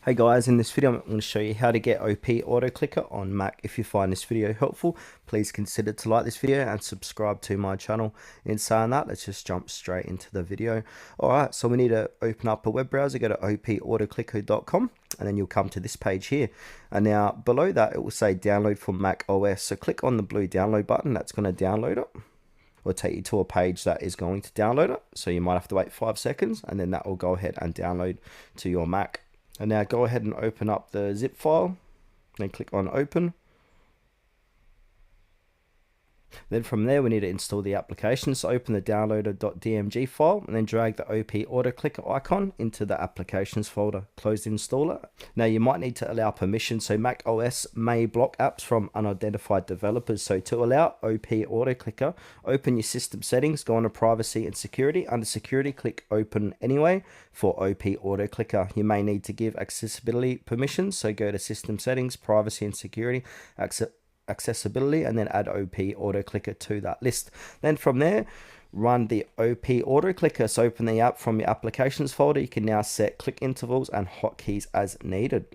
Hey guys, in this video I'm going to show you how to get OP Auto Clicker on Mac. If you find this video helpful, please consider to like this video and subscribe to my channel. In saying that, let's just jump straight into the video. Alright, so we need to open up a web browser, go to opautoclicker.com, and then you'll come to this page here. And now below that it will say download for Mac OS. So click on the blue download button, that's going to download it. Will take you to a page that is going to download it. So you might have to wait 5 seconds and then that will go ahead and download to your Mac. And now go ahead and open up the zip file, then click on open. Then from there we need to install the application, so open the downloader.dmg file and then drag the OP Auto Clicker icon into the applications folder, close the installer. Now you might need to allow permission, so Mac OS may block apps from unidentified developers. So to allow OP Auto Clicker, open your system settings, go on to privacy and security. Under security, click open anyway for OP Auto Clicker. You may need to give accessibility permissions, so go to system settings, privacy and security, accessibility, and then add OP Auto Clicker to that list. Then from there, run the OP Auto Clicker. So open the app from your applications folder. You can now set click intervals and hotkeys as needed.